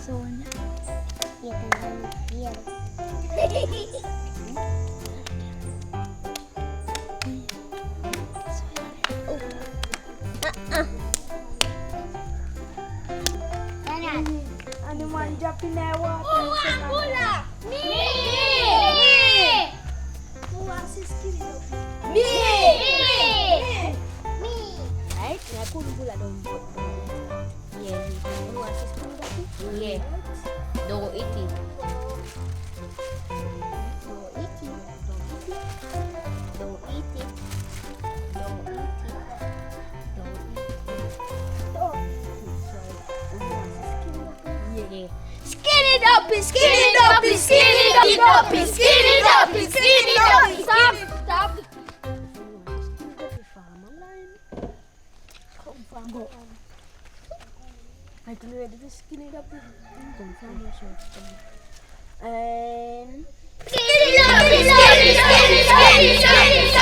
Son. Ano man dyan pinawa? Mula! Me! Kuha si Skinny Joke. Me! Right? Aku pula dompet. Yeah. Kuha si Skinny Joke. Yeah. Do iti. Skinny Duppy, Skinny Duppy, Skinny Duppy, Skinny Duppy, Skinny Duppy. Stop, stop. I can read this Skinny Duppy. And Skinny Duppy, Skinny Duppy, Skinny Duppy, Skinny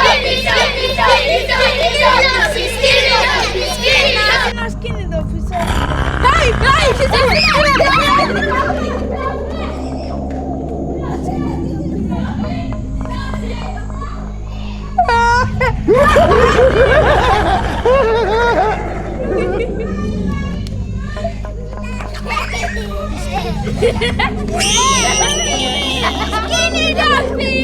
Duppy, Skinny Duppy, Skinny Duppy, Skinny Duppy. Skinny Duppy. Hey, hey, she's a Skinny Duppy! Skinny Skinny Duppy!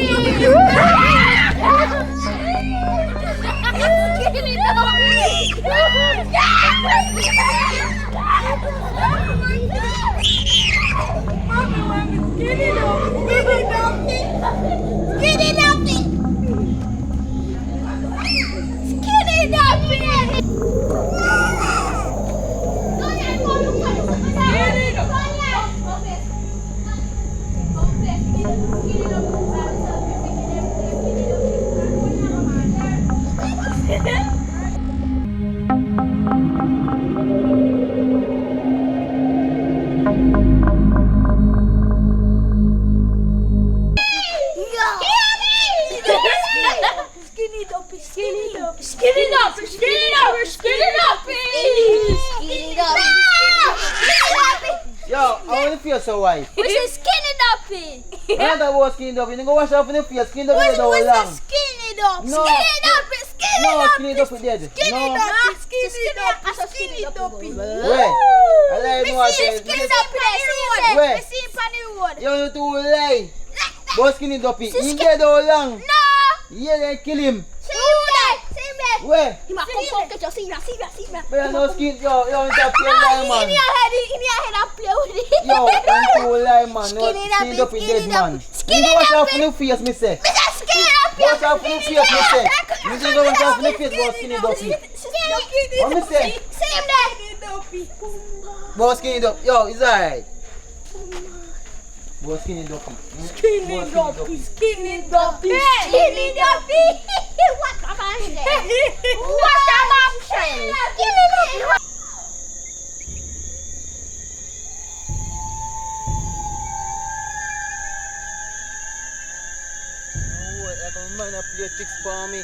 Skinny Duppy! Skinny Duppy. Skinny Duppy, Skinny Duppy, Skinny Duppy! Skinny Duppy! Yo, I want to feel so white. Where's the Skinny Duppy? Another was Skinny Duppy. You go wash off in the face. Skinny Duppy is all Where's the long. Skinny Duppy? No. Skinny Duppy, Skinny No, Duppy! Skinny Duppy dead. Skinny No. Duppy, Skinny Duppy. Skinny Duppy. Where? I like no one Skinny Duppy, Where? see him on the road. You too lie. Boss Skinny Duppy. Si He Skin- dead all long. No! Yeah, they kill him. See him there! Where? Come, get your see me. But I know Skin. Yo, you top No, lie, man. in your head, I play with it. Yo, you too lie, man. No, Skinny Duppy, Skinny Duppy Skinny dead, man. Duppy. Skinny You go wash off Duppy. in the face, me say. Mr. Skinny Duppy! Wash off in the face, me say. You just go wash off in the face, boss Skinny Duppy. What me say? See him there! Boss Skinny Duppy. Yo, it's alright. Boss Skinny Duppy. Skinny Duppy. Skinny Duppy. Skinny Duppy! What a man! What a option! Skinny Duppy! Man, I play tricks for me.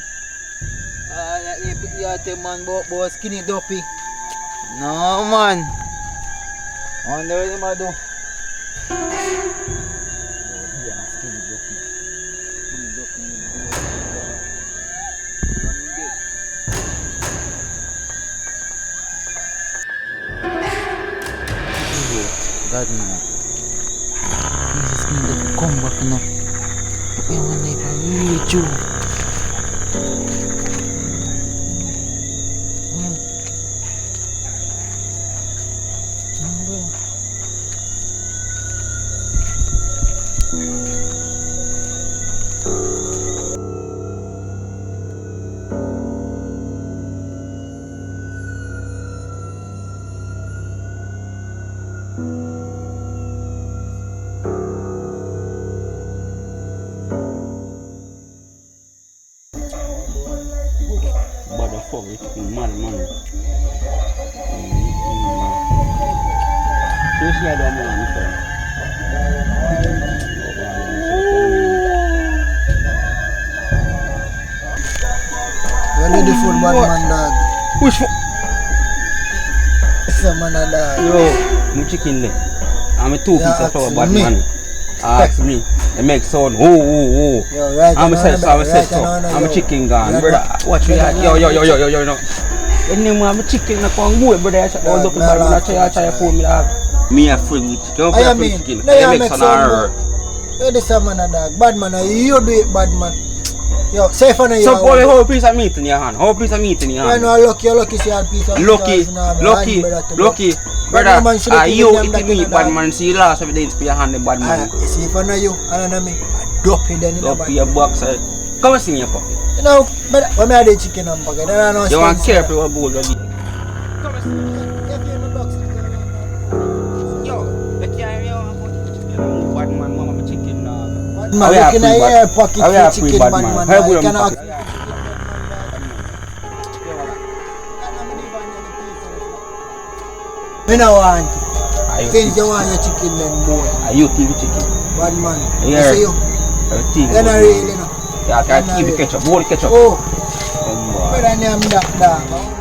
Like they put you out there, man, boss Skinny Duppy. No, man. I wonder what them a do. Yeah, Skinny Duppy. Skinny Duppy. God, no. Please, Skinny Duppy, come back now. Okay, man, I really true. Fuck it, man. Seriously, I don't know anything. You're ready for bad man, dog. Push for... Some man a dog. Yo, my chicken leg. I'm a two piece of flour, bad me. man. Ask me. It makes sound. Oh. Yo, right I'm a now, set so. I'm a set right so. now, I'm a yo. chicken gone, Yeah, brother. Watch me. yeah, Yo, no. When you have a chicken, I can't go, brother. I should hold up the bad man. I try to phone me dog. Me a free chicken. I mean, chicken. no, you It make makes some an error. Yo, this a man a dog. Bad man, you do it, bad man. Yo, say for now you So, are boy, one. whole piece of meat in your hand. Whole piece of meat in your You hand. know, lucky see a piece of Lucky, brother. man should have You given them eat meat, that bad dog. man. See you last every day to put your hand in bad man. You see, if I know you, I don't know me. I Duppy then in the Duppy your box. Come and see your pocket. You know, but when I had the chicken and pocket, then I know. You want careful what bowl of it. Yo, the carry on. Bad man, mama, chicken. Man, looking at your pocket How for chicken, bad man. How You good cannot. am Me no want it. Think you want your chicken then, boy. Are you keep chicken? Bad man. Yeah. I see you. You're not really, no. Yeah, I can't keep the ketchup. Bowl ketchup. Oh, Oh, better name that dog.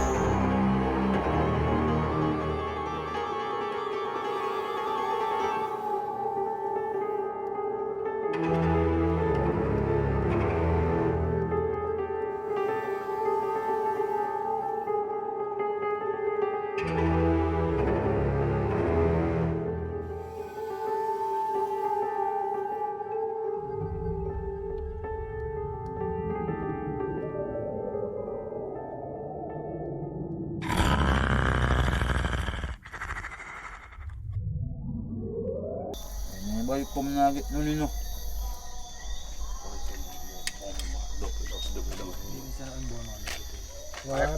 Anybody come now get none, you know. What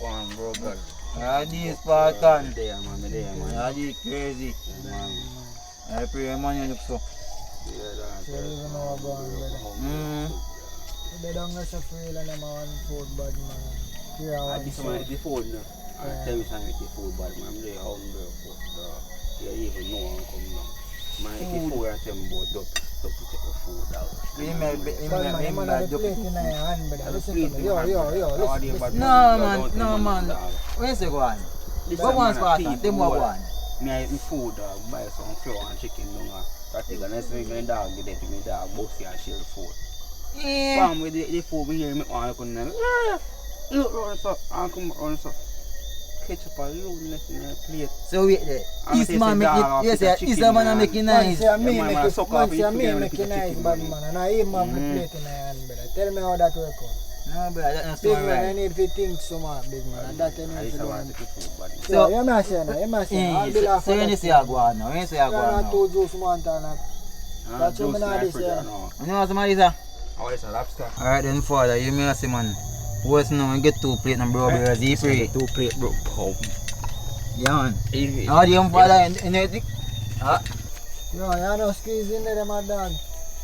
One, bro, God. This Spartan. there, man. This crazy. Man. I pray man you look so. They don't get so free and them on food bad man. Here I This one is the food now. Tell me something with the food, but I'm there hungry for you even know I'm coming down. Man, if you food at them about Duppy take the food out. No man. Where's the one? What one's Spartan? Them what one? Me I eat my food, buy some flour and chicken down practice and next week my dog give it to me dog, bossy and share food. Yeah. Bam with the food we hear me on come look round so and come round so. Ketchup and loudness in the plate. So wait there. This man make it, yes sir, this man make it nice. Man say me make it nice bad man and I him have the plate in my hand brother. Tell me how that work out. No brother, that's not Big so man, I right. need to think so much, big man. And that I need to do. So- So, you must say now, you must say. I'll be laughing. So when you say I go on now, when you say I go You on not now. two juice man and that's what I know this year. You know what somebody say? Oh, it's a lobster. Alright then father, you may say man. What's now and get 2 plate and bro because he free. 2 plate bro. Oh. Yeah man. Easy. How do you father and you think? Yo, you know squeeze in there, my dog.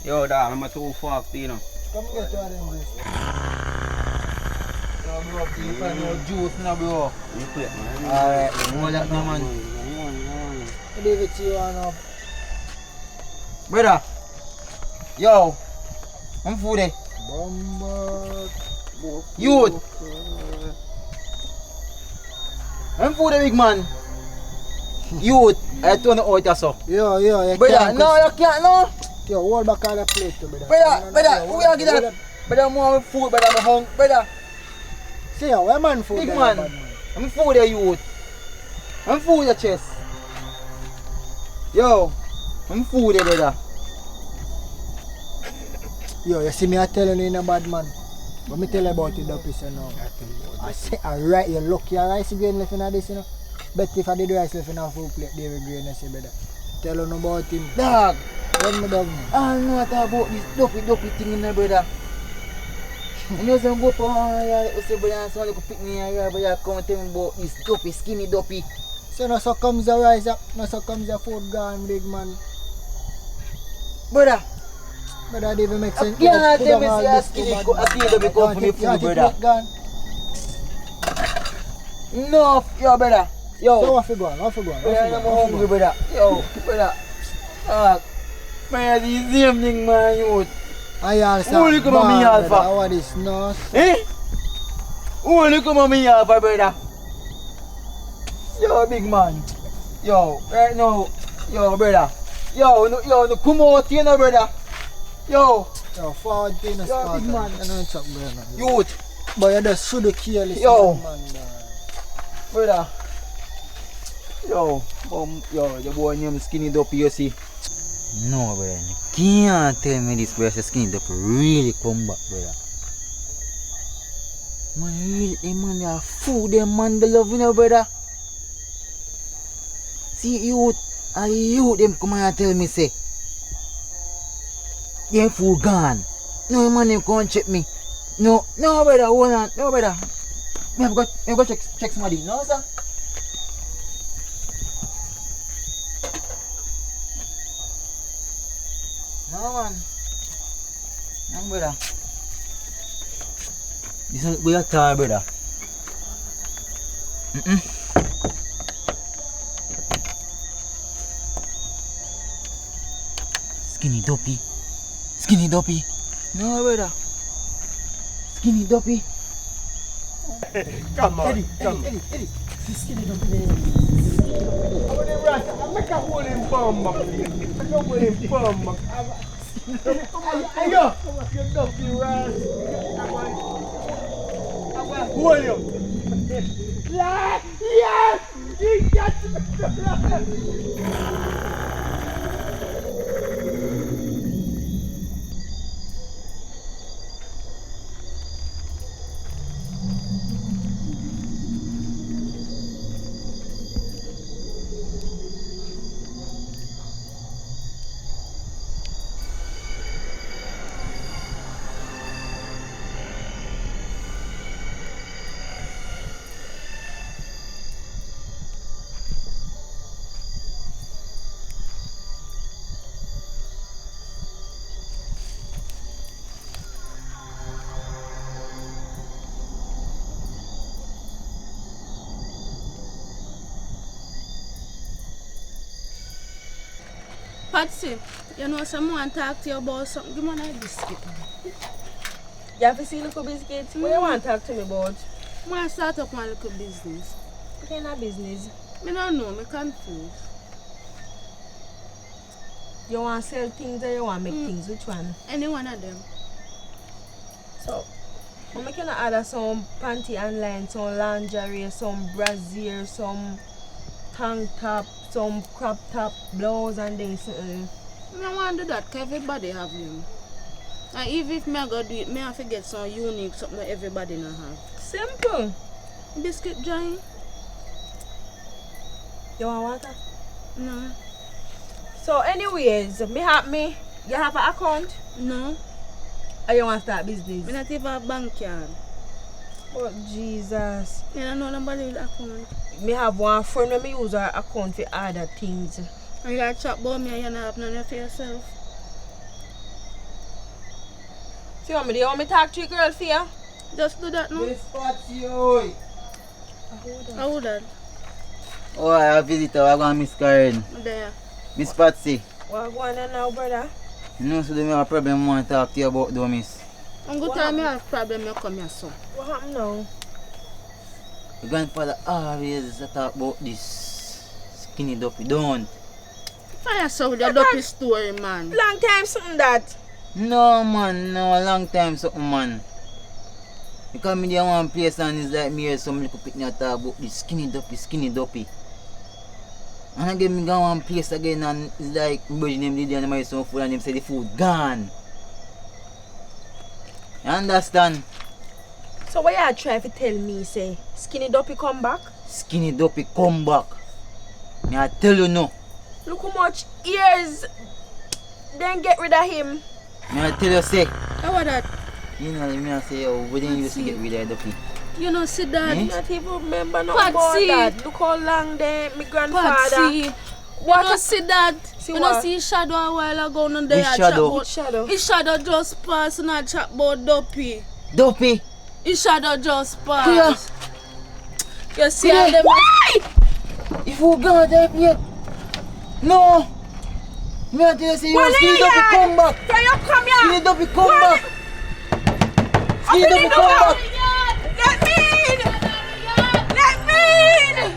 Yo dog, I'm a 2 fork, you know. Come get one of them juice. So bro, you find no juice now bro. You plate man. Alright, more that now man. I leave it to you and Brother. Yo. I'm food there. Bomba. Youth. I'm food there big man. Youth. I turn it out so. Yo, you Brother, can't. no you can't no. Yo, hold back all the plate to brother. Brother, who you get that? Brother, more food, brother, I'm hungry. Brother, See ya, where man food big there, man. bad I'm food there, youth. I'm food your chest. Yo, I'm food there, brother. Yo, you see me I telling you in a bad man. But me tell you about it Duppy so now. I say alright, you lucky your rice grain left in this, you know. Bet if I did rice left in a full plate, they will grain I say brother. Tell you about him. Dog, Run me dog. I know what about this Duppy thing in there, brother. And you say go for you say brother, someone could pick me here, but you come and tell me about this Duppy, skinny Duppy. So now so comes the rice up, now so comes the food gone, big man. Brother, But that even make sense. yeah, tell me say a skinny Duppy come for me food, brother. Gone. No, yo, brother. Yo. So what you going? What you going? Yeah, I'm hungry, brother. Yo, brother. Man, this same thing, man, youth. I also. Who look at me, Alpha? How are this nose? Eh? Who look at me, Alpha, brother? Yo, big man. Yo, right now. Yo, brother. Yo, no, come out here, no, brother. Yo. Yo, forward thing is Yo, big man. I know it's up going on. Youth. But you just should have careless. Yo. Man, Brother. Yo, the boy named Skinny Duppy, you see. No, brother. You can't tell me this, brother. Skinny Duppy really come back, brother. Man, really, man, they are fool, them man, they love you, know, brother. See, youth, them come and tell me, say, them fool gone. No, man, them come and check me. No, brother, hold on, no, brother. Me have go check somebody, no, sir? No, man. No, brother. This is we are tired, brother. Skinny Duppy. No, brother. Skinny Duppy. Come on, Eddie. Skinny Duppy. I'm gonna rat. I'm gonna hold him bomb up. I'm gonna hold him bomb up. Hey, yo, you Duppy rat. I'm gonna hold you. Yes, he got Patsy, you know someone talk to you about something. Give me a biscuit. You have to see little biscuit. What you want to talk to me about? I want to start up my little business. What kind of business? I don't know, I'm confused. You want to sell things or you want to make things? Which one? Any one of them. So, I'm making order some panty online, some lingerie, some brassiere, some tank top, some crop top, blouse and then something. I want to do that because everybody have them. And even if I go do it, I have to get some unique something that everybody not have. Simple. Biscuit giant? You want water? No. So anyways, you have an account? No. Or you want to start business? I not even a bank card. Oh Jesus. I don't know nobody with account. Me have one friend when me use her account for other things. And you got chat about me and you don't have none for yourself. See what me talk to your girl for you? Just do that now. Miss Patsy, oi. I would that. Oh, I have a visitor. I'm going to Miss Karen. There. Miss Patsy. What going on now, brother? You know, so they have a problem I want to talk to you about, though, miss. I'm going to tell me I have problem, you come here, so. What happened now? Your grandfather always talk about this Skinny Duppy, don't? Fire so with your Duppy story, man. Long time something that. No, man, no, a long time something, man. You come in there one place and it's like me or some little picnic talk about this Skinny Duppy. And again, me go one place again and it's like, my brother name did and I some food and them say the food gone. You understand? So what you try to tell me, say, Skinny Duppy come back? Skinny Duppy come back. Me I tell you no. Look how much years then get rid of him. Me I tell you say, How about that? you know, me I say, oh, we didn't used to get rid of Duppy. You know, see that? Eh? Not even remember nothing about Patsy. that. Look how long then my grandfather. Patsy. What You know, see that? See you know, what? see his shadow a while ago and they Which had shadow? chat about. Which shadow? His shadow just passed and I chat about Duppy. Duppy! His shadow just Kuya! passed. You see Kuya, how them. why? If you gonna type yet? No! Me I tell you say, you Well, Skinny yeah, Duppy yeah. come back! So you come here. Skinny Duppy come back! Skinny Duppy come back! Let me in. Let me in.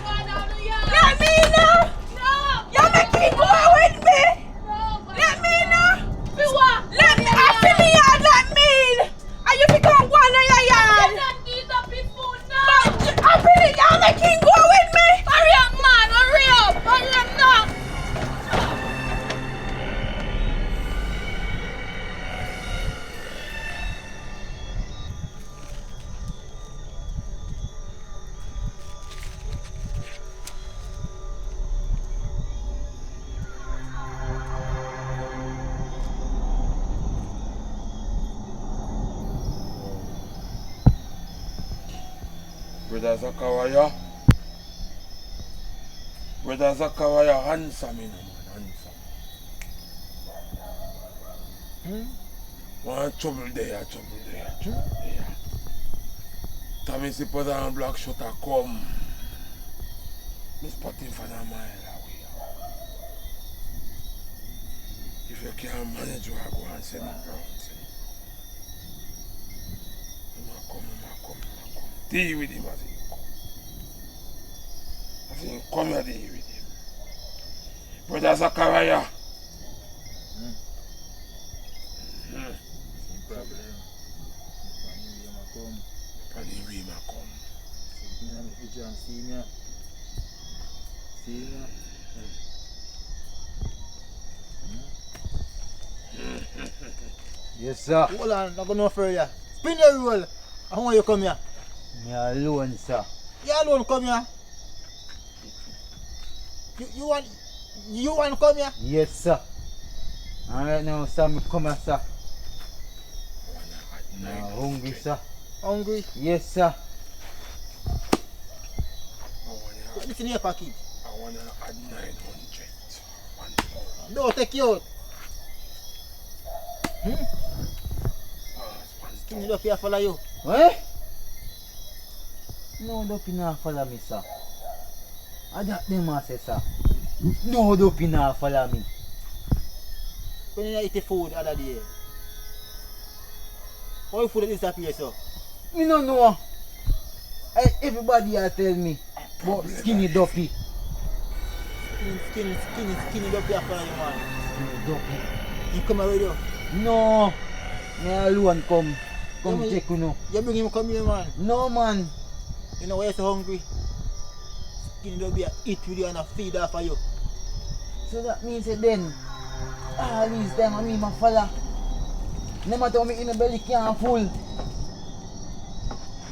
Brother Zachariah. Brother Zachariah, handsome, you know, man, handsome. One trouble there, trouble there, trouble there. Tommy see put on black shutter come. Me spot him for a mile away. If you can't manage, you go and send him round. Come. Deal with him as he come. As he come here, deal with him. Brother Zachariah. Same problem. Pani we ma come. See me. Yes, sir. Hold on, not gonna offer you. Spin your roll. I want you come here. Me alone, sir. You alone come here. You want to come here? Yes, sir. And right now, sir, me come here, sir. Now, hungry, sir. Hungry? Yes, sir. What is in your pocket? I want to add 900. No, take you out. Skinny Duppy I follow you. What? No, Duppy not follow me, sir. I that them I say, sir. No, Duppy not follow me. When you eat the food the other day, how your food disappear, sir? Me no know. Everybody here tell me about Skinny Duppy. Skinny Duppy I follow you, man. Skinny Duppy. You come here with you. No. Me alone come check you know. You bring him come here, man. No, man. You know why you're so hungry? Skinny Duppy I eat with you and I feed off of you. So that means that then all these time I mean my fella. No matter how me in the belly can't full.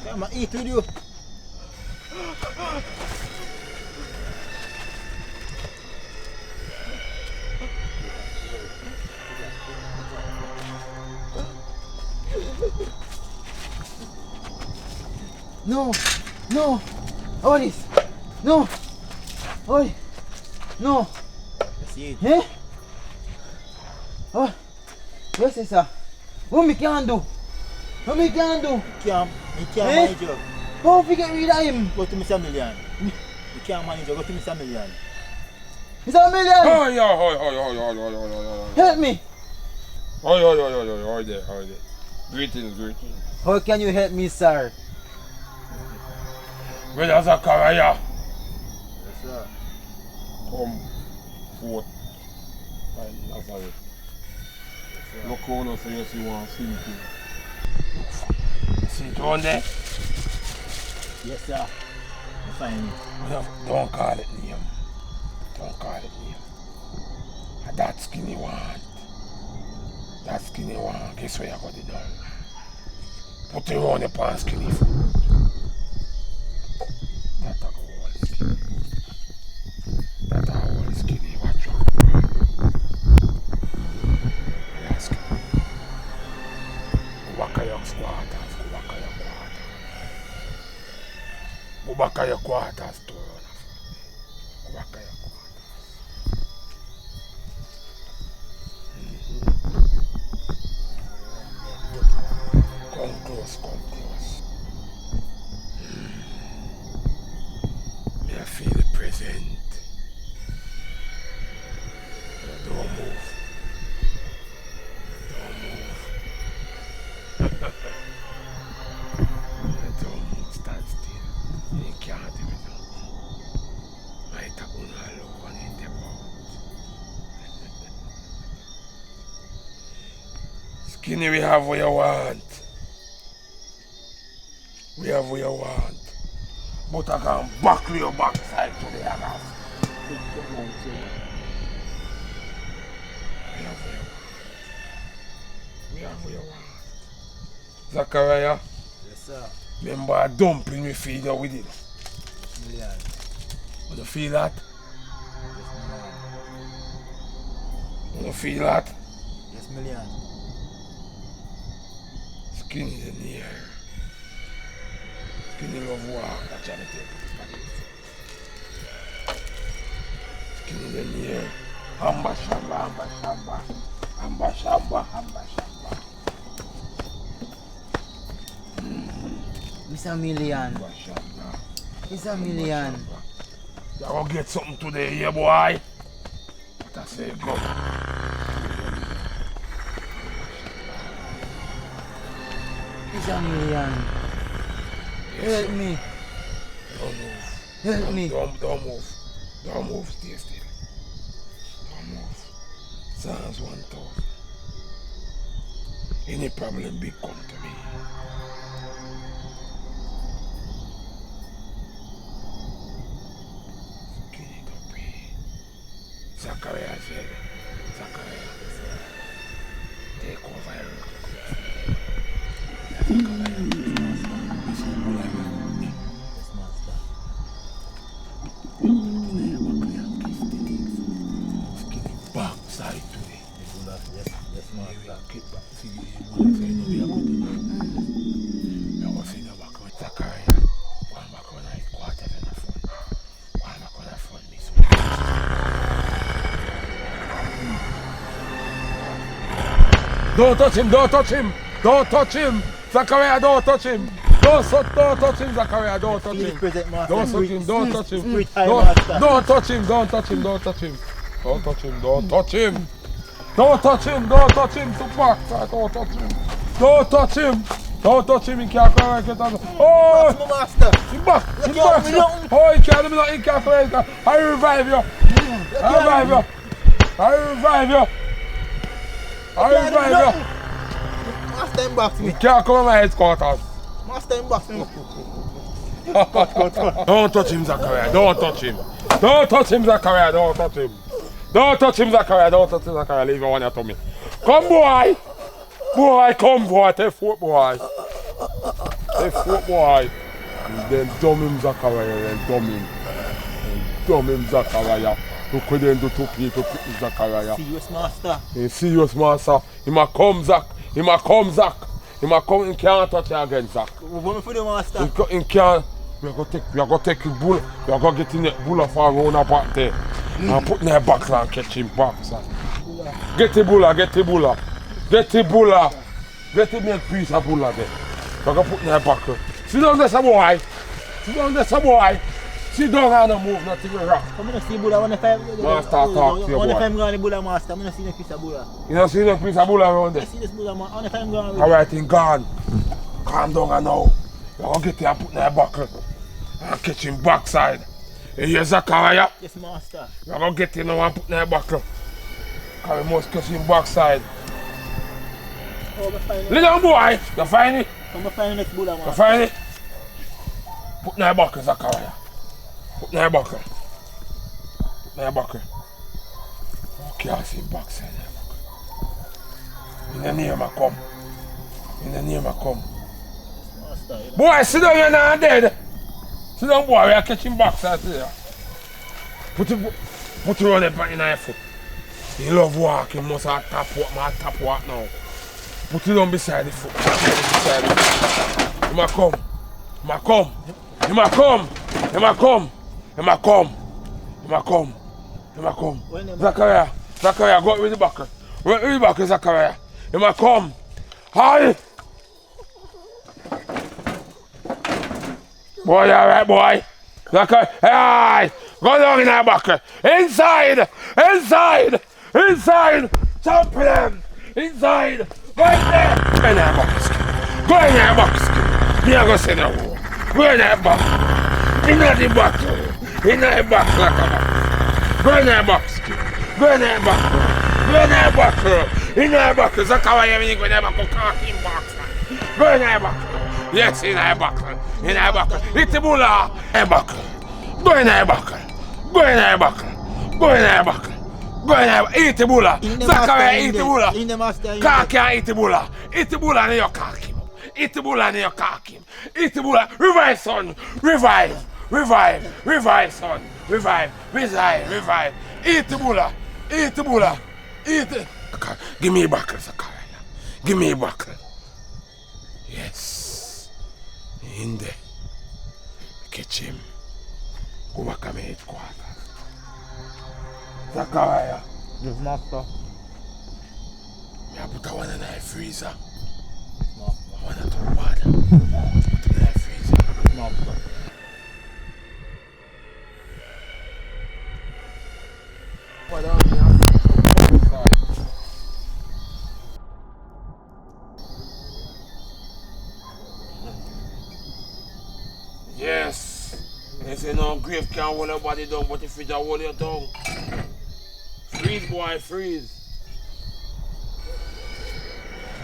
I'm eat with you. No. What is? No. Oi. No. That's it. Eh? Oh. Yes, sir. What me can do? What me can do? You can't manage you. How we get rid of him? Go to Mr. Million. You can't manage you. Go to Mr. Million. Mr. Million! Oh, yeah. Help me! Oh, there. Greetings. How can you help me, sir? Brother Zachariah. Yes, sir. Come forth. Nazareth. Look on so you see one seat. See it on there? Yes, sir. You find it. Don't call it name. And that skinny one. Guess where you got it done? Put it on the pan skinny food. That's a whole skinny. Watch out. That's skinny. Go back to your quarters. Go back to your quarters. Come close. May I feel the present. Don't move. Don't move, stand still. You can't do it. Might have one look on in the mouth. Skinny, we have what you want. We have what you want. But I can buckle your backside to the house. We have what you want. Zachariah? Yes, sir. Remember a dumpling we feed you with it? Million. Want to feel that? Yes, million. Want to feel that? Yes, million. Skinny in the air. Skinny love walk, that's how I take it. Skinny the near. Hamba shamba, hamba shamba. Hamba shamba, hamba shamba. It's a million. Hamba shamba. It's a million. You gonna get something today, yeah, boy? What I say, go. It's a million. Help me. Don't move. Help me. Don't move. Don't move, stay still. Don't move. Psalms 1000. Any problem big come to me. Skinny Duppy. Zachariah said. Zachariah said. Take over everything. Backside to it. Yes, master. Keep back. See, you want to say no, we are going to do. We are going to see the back. Zachariah, one back on the quarter in the phone. One back on the phone, this one. Don't touch him, don't touch him. Don't touch him. Zachariah, don't touch him. Don't touch him, Zachariah, don't touch him. Don't touch him, don't touch him. Don't touch him, don't touch him, don't touch him. Don't touch him, don't touch him. Don't touch him, don't touch him. To back, don't touch him. Don't touch him. Don't touch him, he can't come and get on. Oh! He back, he back. Oh, he can't do nothing, he can't come and I revive you. I revive you. I revive you. I revive you. Master him back to He me. can't come in my headquarters. Master him back to me. Don't touch him, Zachariah. Don't touch him. Don't touch him, Zachariah. Don't touch him. Don't touch him, Zachariah. Don't touch him, Zachariah. Leave your one here to me. Come, boy. Boy, come, boy. Take foot, boy. Take foot, boy. And then dumb him, Zachariah. Then dumb him. And dumb him, Zachariah. Look what they do to people, Zachariah. Serious master. He's serious, master. He might come, Zach. He might come, Zach. He might come. He can't touch you again, Zach. What for the master? He can't. We are going to take his bull. We are going to get in the bull of our own back there. And put in her back and catch him back, sir. Get the bulla, get the bulla. Get the bulla. Get the milk piece of bulla there. We are going to put in her back. Sit down there, boy. Sit down there, boy. Sit down and don't move, nothing will rock. I'm going to see Buddha when the time. Master, talk to you, When the boy. time going to Buddha master, I'm going to see the piece of Buddha. You don't see no piece of bulla around I there? see this Buddha master. When the time going to Alright, then gone. Calm down and now. We are going to get him and put in her back. And catch him backside. You hear Zachariah? Yes, master. We're going to get him now and put in her back. Because we must catch him backside. Oh, I'm fine. Lay down, boy. You find it? I'm fine the next Buddha You master. find it? Put in her back, Zachariah. Put in her back. Put in her back. Okay, I see him backside. In the name of come. In the name of come. Master. Boy, sit down, you're not dead. Sit down, boy, we are catching backside there. Put it on the back in your foot. He love walk, he must have tap walk now. Put it on beside the foot. Beside the foot. He might come. He might come. He might come. He might come. He might come. He might come. He might come. Zachariah. Zachariah, go with the back. Go with the back, Zachariah. He might come. Hi. Boy, you alright, boy? Zachariah. Hey! Go down in that back. Inside! Inside! Inside! Jump them! Inside! Go in there! Go in that box. Go in that box. Me a go say no more. Go in that box. In the box. In that box like a box. Go in that box. Go in that box. Go in that box. In that box. Zachariah, when you go in that box, go in box. Go in that box. Yes, in that box. In that box. Hit the bulla. In box. Go in that box. Go in that box. Go in that box. Go in there, eat the bulla. Zachariah, eat the bulla. Car can't eat the bulla. Eat the bulla and you cock him. Eat the bulla and you cock him. Eat the bulla. Revive, son. Revive. Revive. Revive, son. Revive. Revive. Revive. Eat the bulla. Eat the bulla. Eat it. Give me a buckle, Zachariah. Give me a buckle. Yes. In there. catch him. Go back to my headquarters. Zachariah. Yes, master. I put a one in the freezer. Master. I want to talk bad. Put it in the freezer. Master. Yes. They say no grave can't hold your body down, but the fridge will hold your tongue. Freeze, boy, freeze.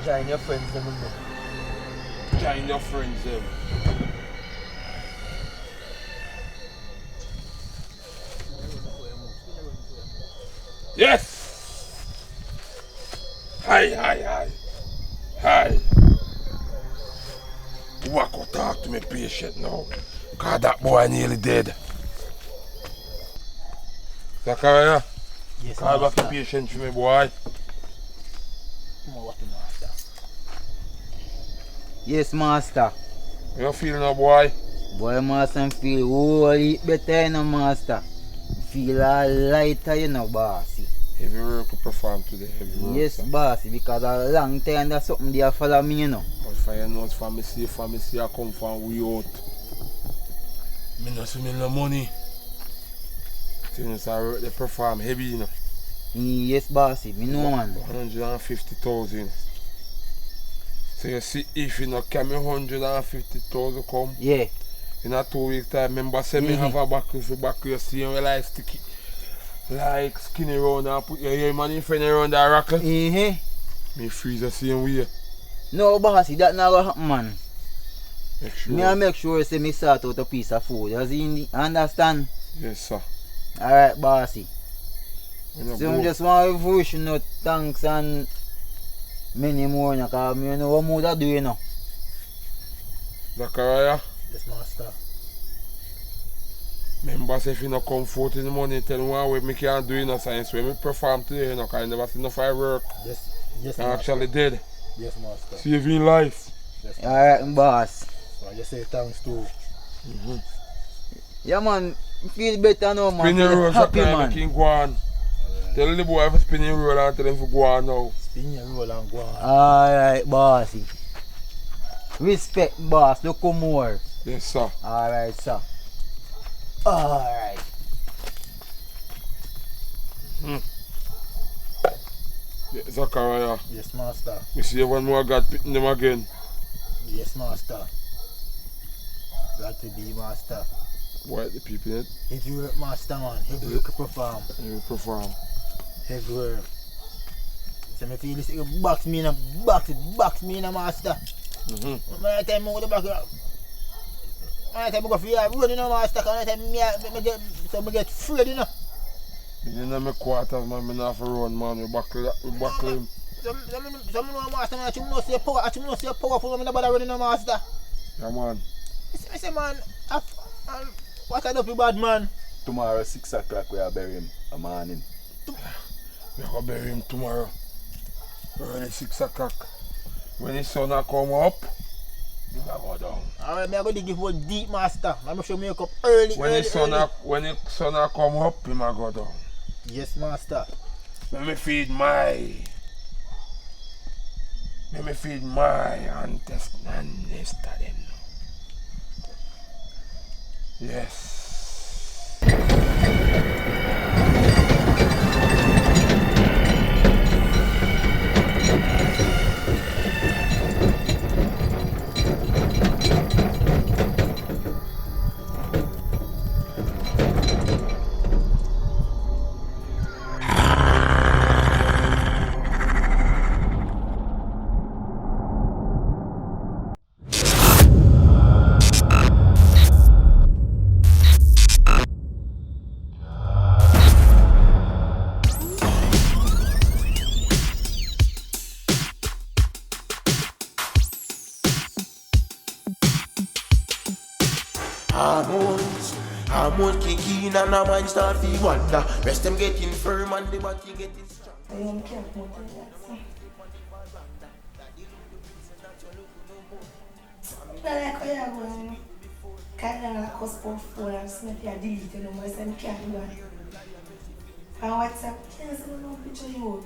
Join your friends, them, know. Join your friends, them. Yes! Hi. Walk or talk to me patient now. Cause that boy nearly dead. Zachariah, Yes, call back master. the patient for me, boy. Come on, what the master? Yes, master. How you feel now, boy? Boy, master, feel whole heap better, you know, master. Feel all lighter, you know, bossy. Heavy work to perform today, heavy work. Yes, sir. bossy, because a long time there's something there follow me, you know. But for you know, for me see I come from way out. Me no see me no money. Things I work they perform heavy, you know. Yes, bossy, me know, man. 150,000. So you see, if you no carry 150,000 come, Yeah. in a 2 weeks time, remember say me have a buckle for buckle, you see me like sticky. Like skinny round and put your hair man in front around that rockle. Me freeze the same way. No, bossy, that not gonna happen, man. Make sure. Me I make sure say me sort out a piece of food. You understand? Yes, sir. Alright, bossy. When you So I go- just want to wish you no thanks and many more, because me know what more to do, you know. Zachariah, Yes, master. remember say if you no come forth in the morning, tell me what me can't do in science when me perform today, you know, because I never see no firework. Yes, I master. actually did. Yes, master. Saving life. Yes, master. Alright, boss. So I just say thanks to Yeah, man. Feel better now, man. Spinning Feel roll, happy, Zachariah, man. make him go on. Tell the boy for spinning roll and tell him to go on now. spin your roll and go on. Alright, bossy. Respect, boss. Look more. Yes, sir. Alright, sir. Alright. Yeah, Zachariah, Yes, master. you see one more God picking them again. Yes, master. Got to be master. What the people in it? Heavy work, master, man. Heavy work to perform. They will perform. Heavy work. So me feel this, you box me in a master. My time I go back up. My time I go for you, run in a master. Because my time me get afraid, you know. You know my quarters, man. Me not for run, man. We buckle him. Some know master, man. I should know say powerful. I'm not bother running a master. Yeah, man. I say, man, what I do for bad, man? Tomorrow 6 o'clock we are bury him a morning. We are going to bury him tomorrow. Early 6 o'clock. When the sun a come up, we are go down. Alright, I'm going to give one deep master. I'm sure me wake up early. When the sun a come up, we are go down. Yes, master. Let me feed my ancestors them. Yes. Hormones kick in and a mind start to wonder. Rest them getting firm and the body getting strong. Can't like us for phone and snap your delete the number, so I can't do that. And WhatsApp, can't send no picture you.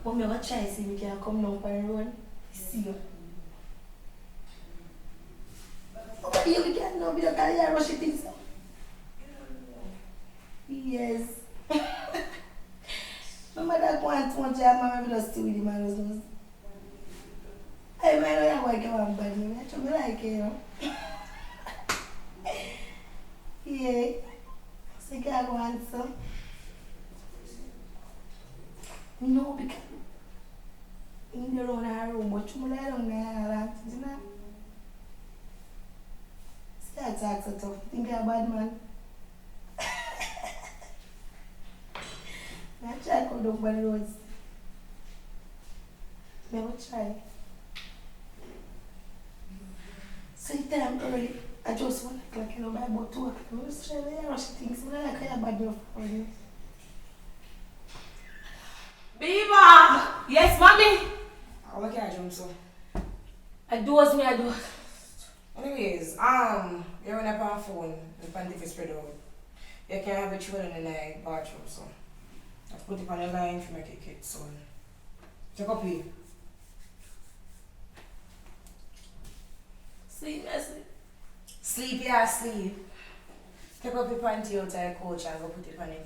But me gonna try see if we can come down for the road. See you. But you can't know because you rush it in. Yes. My mother wants one job, my mother just do with the man. I might know you're working on bad name. I try to like it, you know. Yeah. So you can't go answer. No, because in the room, but you don't know, you know. See, I talk so tough. Think you're a bad man. I try to go down by the roads. I will try. So you tell I'm early. I just 1 o'clock, you know, by about 2 o'clock. I was trying to rush things. I like how you're bad enough for you. Beaver! Yes, mommy? How can I jump so? I doze. Anyways, you're on a phone, the panty is spread out. You can have a children in the bathroom, so I've put it on the line to make it kids soon. Take up here. Sleep, I sleep. Sleep, yeah, sleep. Take up your panty out of the couch and go put it on the line.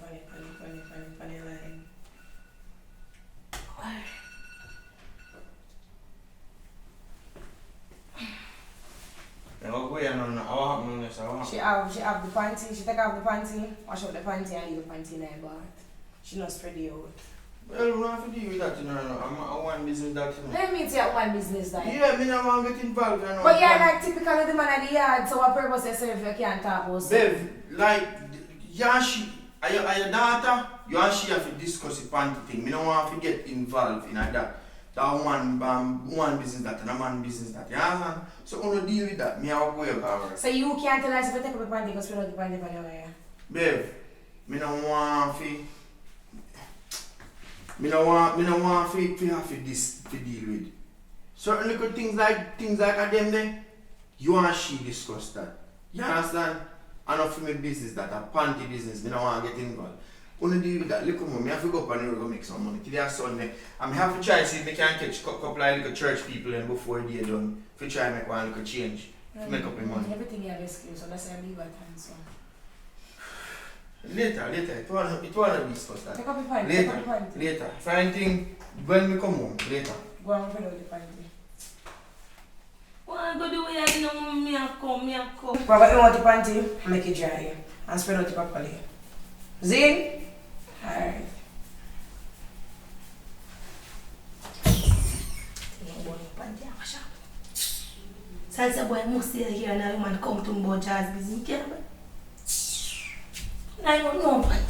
What happened on this? She have the panty, she take off the panty, wash out the panty and leave the panty in her bath. She not spread it out. Well, we don't have to deal with that, you know. I want business that, you know. Let me tell you one business that. Yeah, me not want to get involved, you know. But you're like typically the man at the yard, so what purpose you serve if you can't talk about something? Bev, like, you and she, are your daughter, you and she have to discuss the panty thing. Me don't want to get involved in that. That one business that and a man business that, you understand? So I don't deal with that. Me have to go over. So you can't tell us if you take up the panty because we don't the panty on your hair? Bev, me don't want to. Me no want to have to deal with. Certain little things like them there, you and she discuss that. You understand? I not for me business that, a panty business, me no want to get involved. Only deal with that. Look at me, I have to go up and go make some money. Today is Sunday. I have to try to see if I can catch a couple of little church people and before the day done. If I try to make one little change. To make up my money. Everything you have excuse, so that's why I leave at time, so. Later, it wanna discuss that. Take up your panty, Later. Find thing when we come home, later. Go and find out the panty. What I go do with that? No, me a come. Papa, you want the panty? Make it dry and spread out it properly. Zin? Alright. Salsa boy must stay here and the man come to me about jazz business. I don't know what.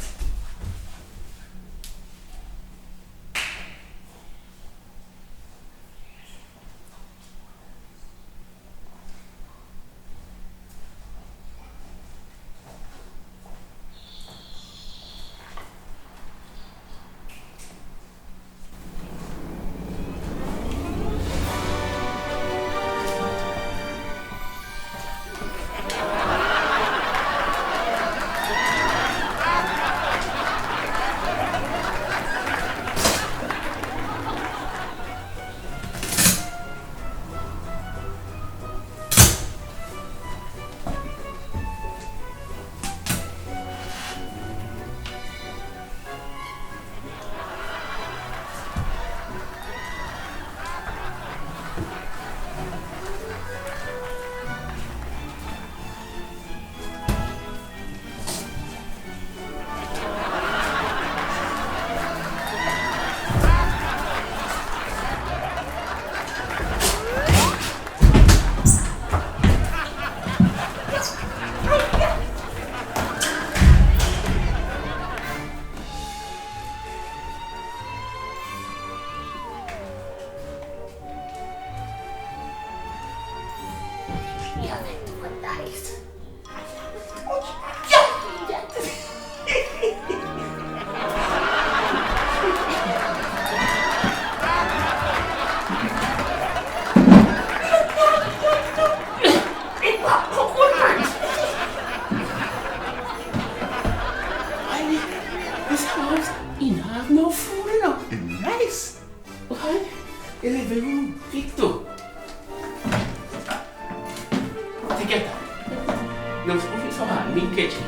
No, so hard. Me catch it.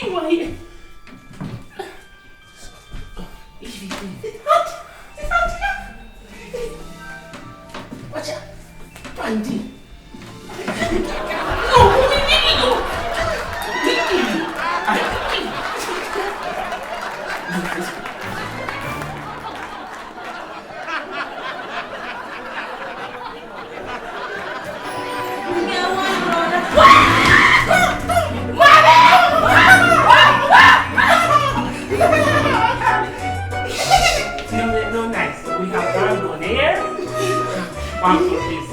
You want it? Watch out. Bandy. No, nice. We have one on there. One for this.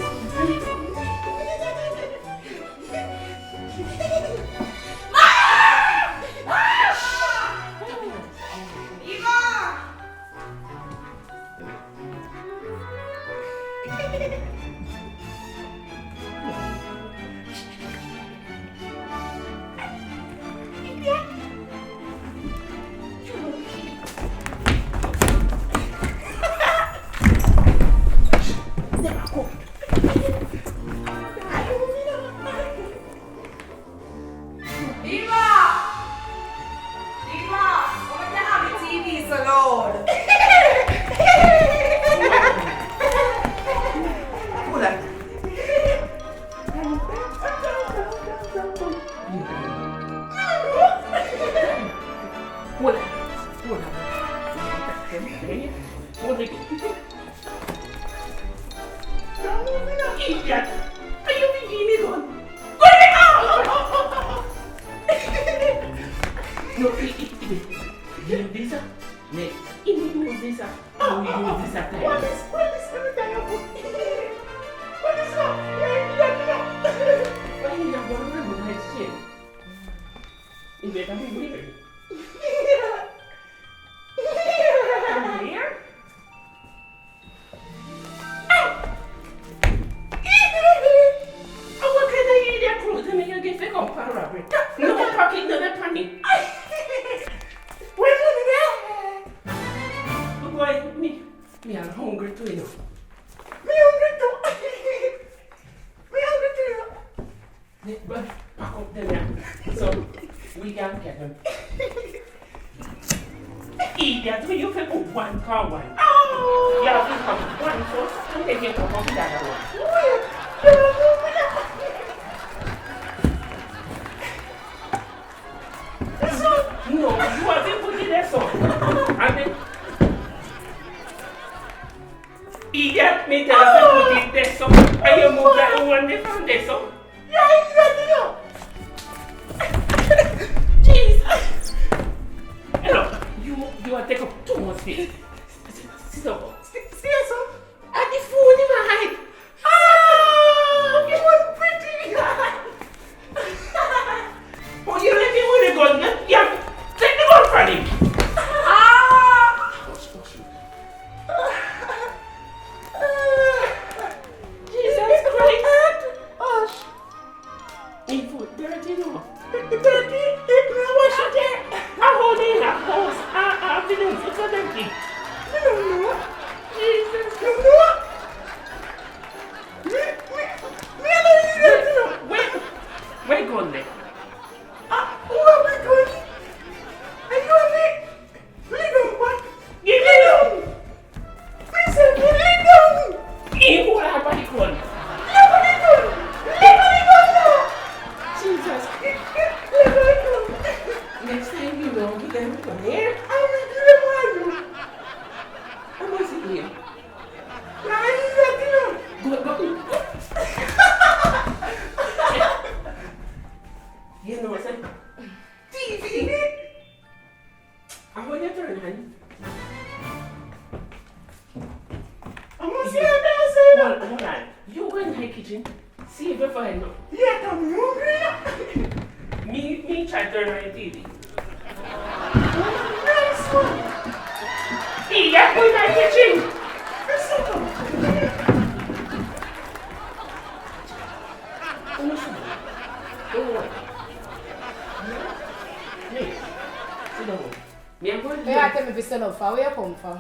Hey, I tell me if you stand up for where you come from.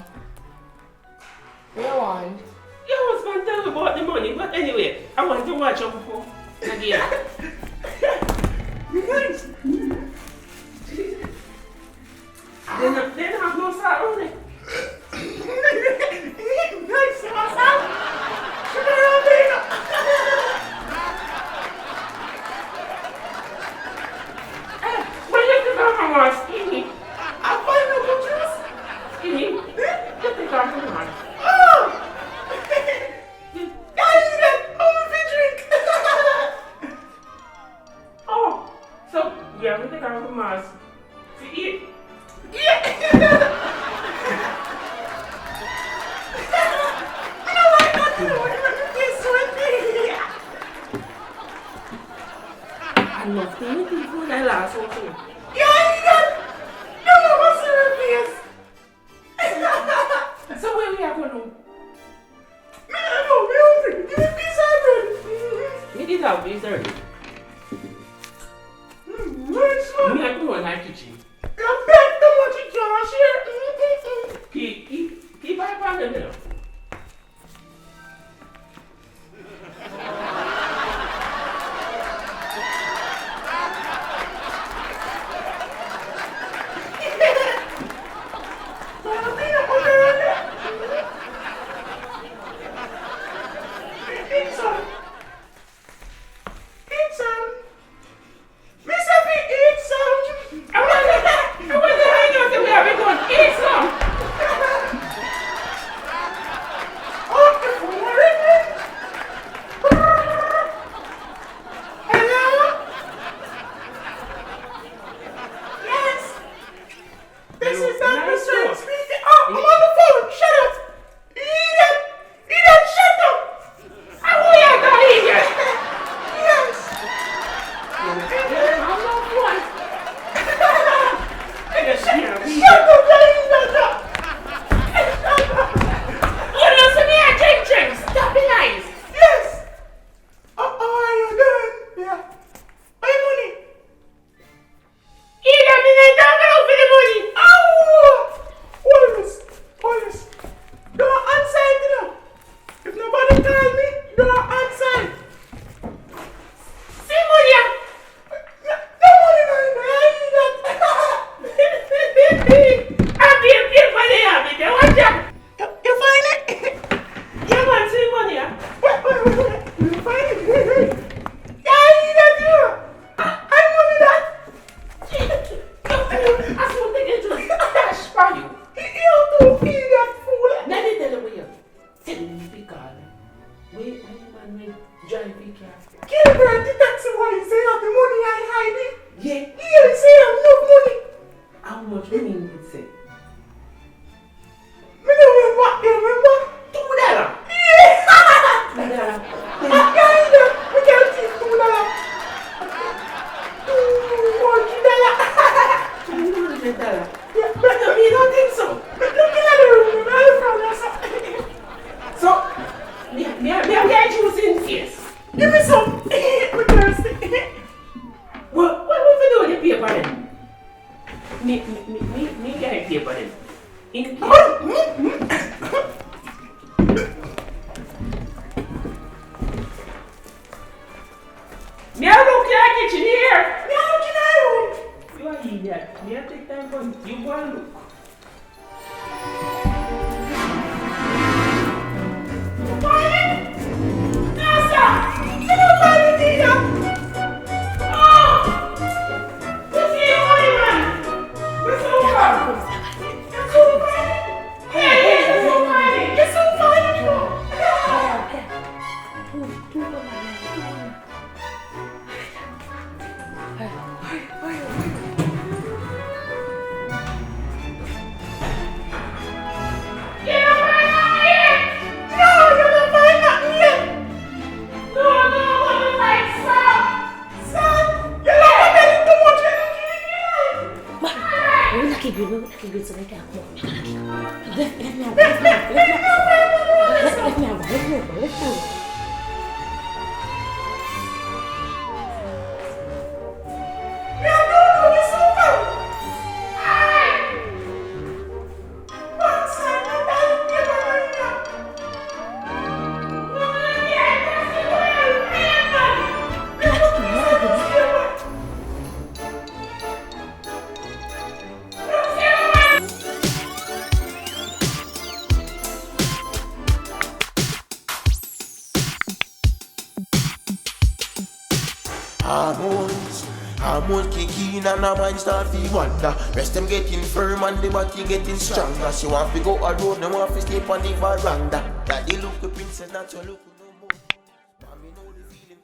Where you want? Your husband tell know about the money, but anyway, I want to watch out for again. Guys, they don't have no salt on it. Nice salt. Sugar on there. Where you think I'm from, Skinny? I'm fine with the juice. Skinny, you think I'm from? Oh! Guys, I'm a drink. Oh, so we have to take our Mars to eat. Yeah! I don't like nothing. It's sweaty. I love the eating food. I last one too. Yeah, I eat that. No, what's your face? So where we are going to? Me, I know, me hungry. Give me pizza bread. Me did have pizza bread. Nice one. Me, I go in my kitchen. You bet too much you can't share. Keep my partner there. Hormones kick in and her mind start to wonder. Rest them getting firm and the body getting stronger. She want to go a road, no want to stay on the veranda. That the look the princess, not your look no more. Mommy know the feeling.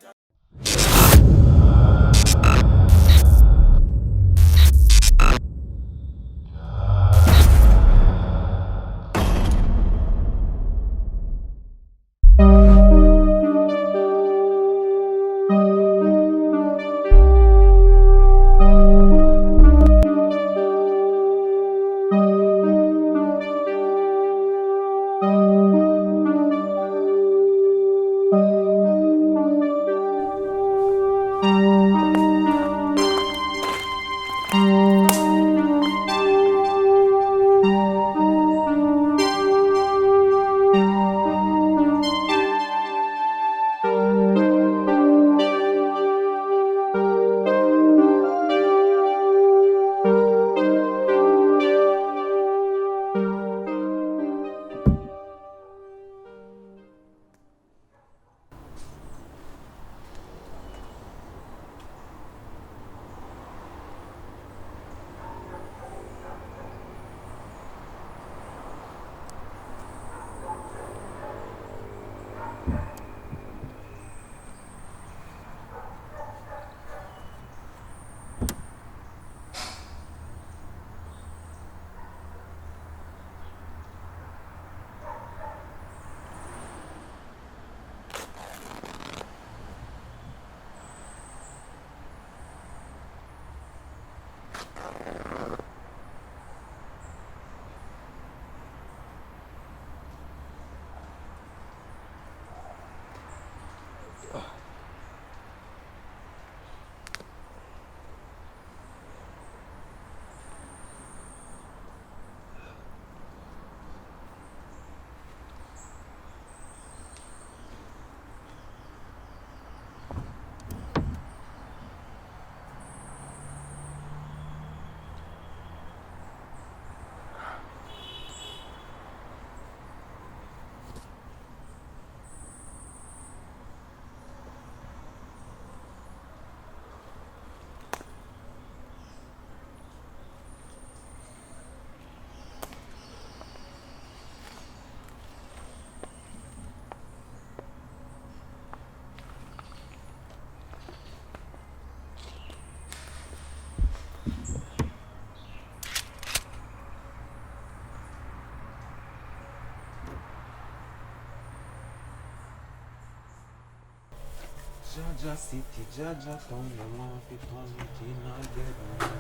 Jaja city, Jaja town, the man fit on it in a dead man.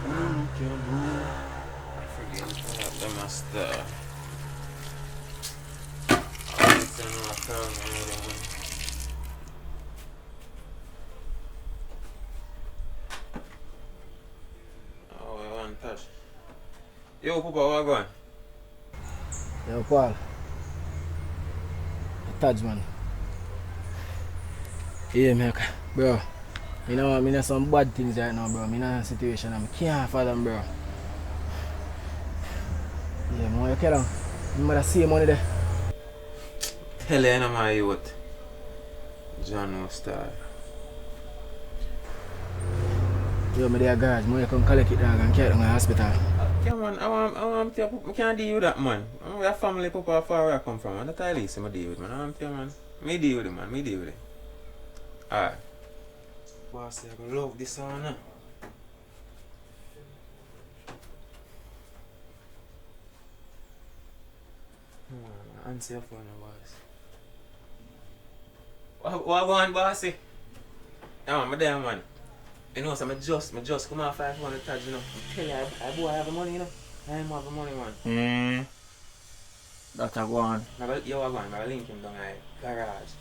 Look your move. I forget to have the master. I'll send my phone. Oh, I want touch. Yo, Papa, what going? Yo, Paul. Touch, man. Yeah, man, bro. You know, I'm in some bad things right now, bro. I'm in a situation I can't fathom, bro. Yeah, man, you care down. You mother see money there. Tell you, my youth. John was star. Yo, me there garage. Man, you come collect it dog and carry it to the hospital. Come on, I can't deal with that, man. I'm a family, Papa, far where I come from. That's the least I deal with, man. I'm telling you, man. Me deal with it, man. Me deal with it. Alright. Boss, I gonna love this one now. Answer your phone, boss. What want, bossy? Yeah, man, there, man. You know, so I just come off 500 tags, you know. I tell you, I boy have the money, you know. I ain't have the money, man. That's a go on. Yo, I go on, I link him down at garage.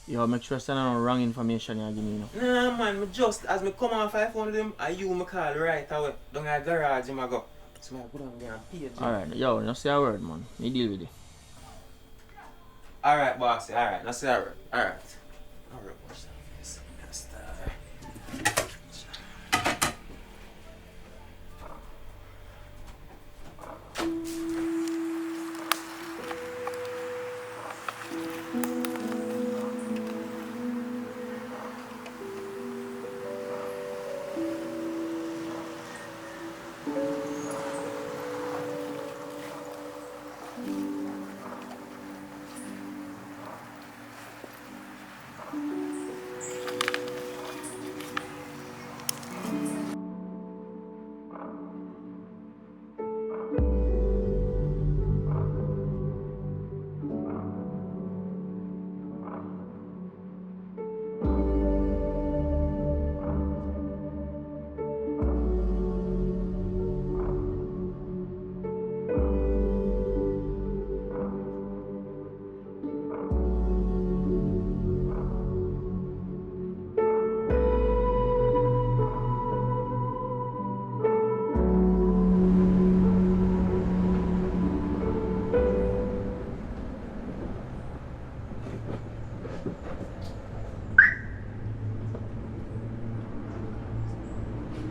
Yo, make sure send no wrong information you give me, you know. Nah, man, me just, as me come on 500 them, I you me call right away. Down at garage, I go. So I go down there and pay you. Alright, yo, no say a word, man. Me deal with it. Alright, boss, alright, no say a word. Alright. Alright, boss.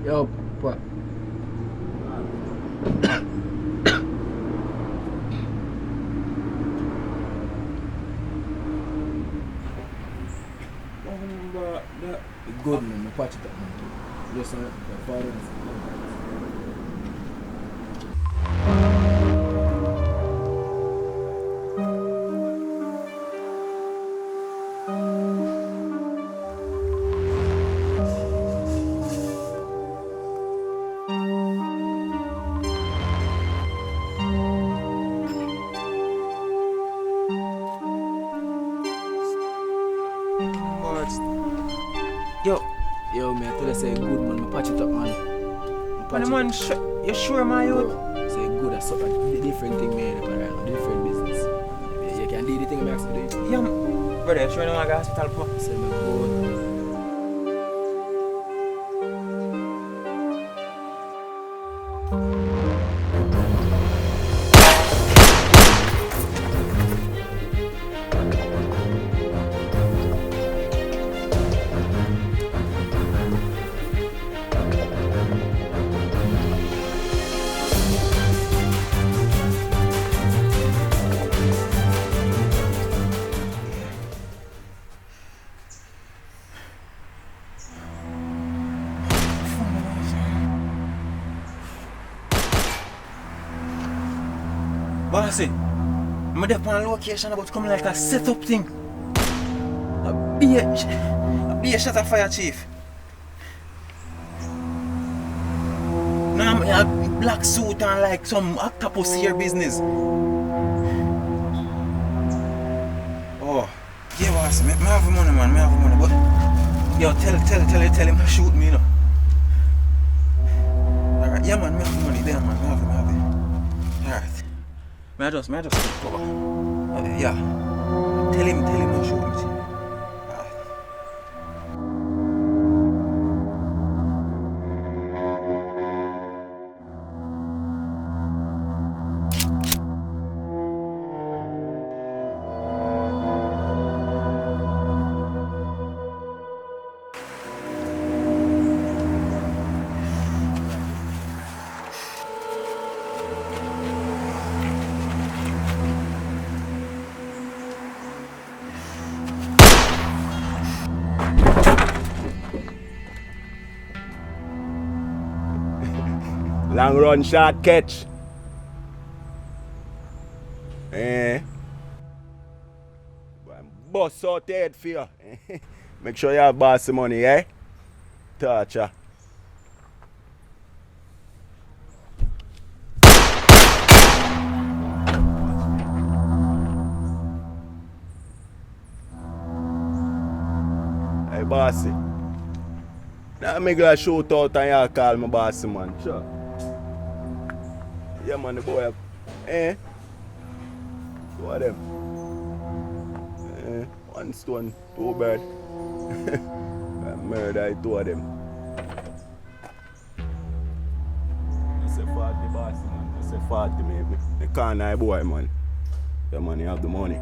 Yo, what? Good man, patch it up man. Yes, sir. Yo, man, I tell you say good man, I patch it up man. Man, you sure my youth? Say good, that's a different thing man, a different business. Yeah, you can do the thing I'm asking to do. Yeah, brother, you sure you want to go to hospital for? Say me good. Bossy, I'm there on location about to come like a setup thing. A be a shot of fire chief. Now I'm a black suit and like some octopus here business. Oh, yeah boss, me have the money man, me have the money, but yo tell him to shoot me, you know. Alright, yeah man, me have the money there man, me have it. Alright. May I just cover? Yeah. Tell him no show me. Long run, short catch. Bust out the head for you. Make sure you have bossy money, eh? Torture. Hey, bossy. Now make a shoot out and you call me bossy, man. Sure. Yeah, man, the boy have, two of them. One stone, two bird. I murder two of them. I say 40 boss, man. I say 40 maybe. The corner boy, man. Yeah, man, you have the money.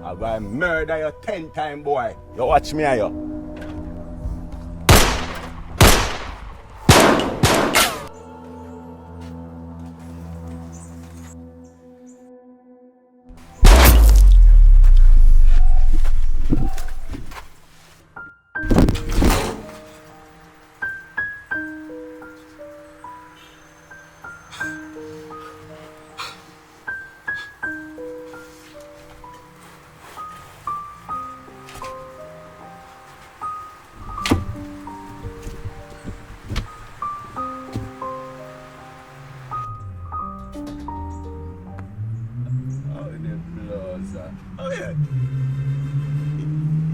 I'm gonna murder you 10 times, boy. You watch me, you. Oh yeah.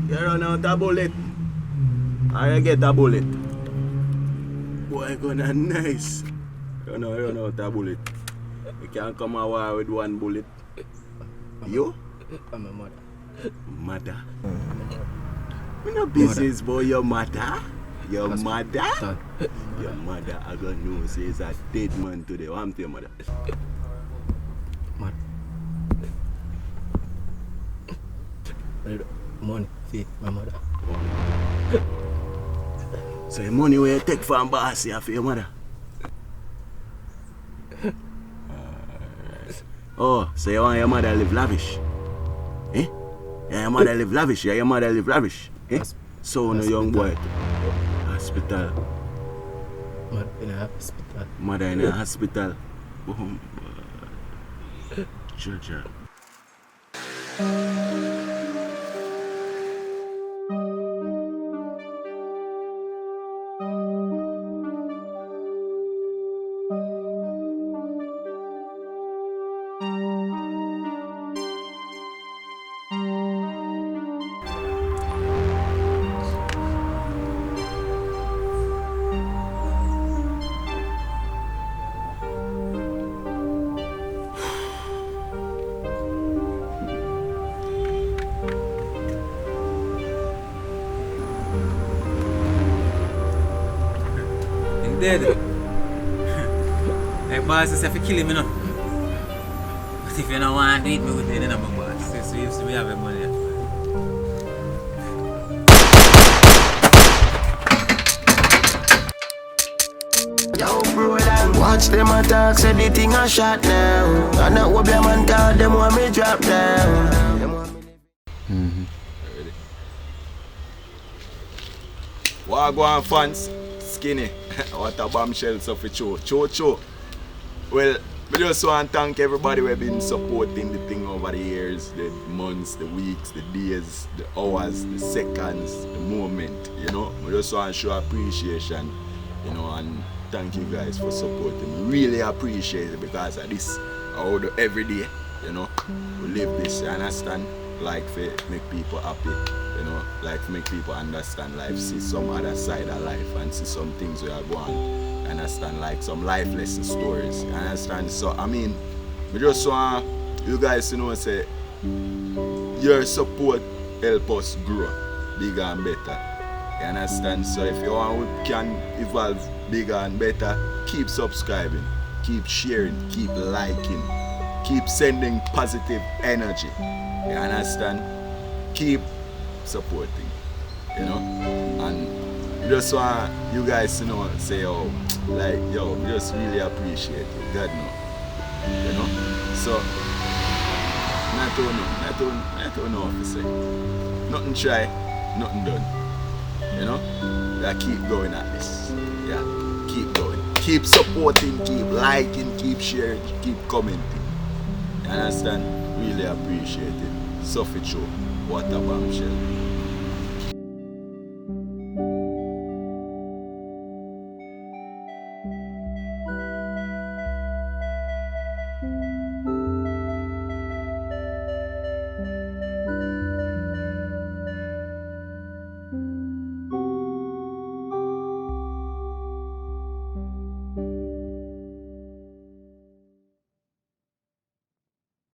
You run out a bullet. I get a bullet. Boy, gonna nice. You know, run out a bullet. You can't come a war with one bullet. You? I'm my mother. Mother? We no business about your mother. Your mother? Your mother, I got know says a dead man today. What am to your mother? Money, see, my mother. So the money where you take from boss here for your mother? Oh, so you want your mother live lavish? Eh? Yeah, your mother live lavish. Yeah, your mother live lavish. Eh? So no young boy. Hospital. Mother in a hospital. Mother in a hospital. Georgia. Dead. Like boss is if you kill him, you know. But if you don't want to eat me with me, then I'm a boss. So you used to be having money. Yo, Prolong, watch them attack, say the thing a shot now. And that what your man call them want me drop down. Wagwan fans, Skinny. What a bombshell so for Cho. Well, we just want to thank everybody who have been supporting the thing over the years, the months, the weeks, the days, the hours, the seconds, the moment, you know. We just want to show appreciation, you know, and thank you guys for supporting. We really appreciate it because of this, how do every day, you know, we live this, you understand? Like to make people happy, you know, like to make people understand life, see some other side of life and see some things we are going, understand, like some life lesson stories, you understand? So I mean, we just want you guys to know, say your support help us grow bigger and better, you understand? So if you want we can evolve bigger and better, keep subscribing, keep sharing, keep liking, keep sending positive energy. You understand? Keep supporting, you know? And we just want you guys to know, say, oh, like, yo, we just really appreciate you. God know. You know? So, not to know what to say. Nothing try, nothing done. You know? Yeah, keep going at this. Yeah, keep going. Keep supporting, keep liking, keep sharing, keep commenting. You understand? Really appreciate it. Sophie Show, what a bombshell.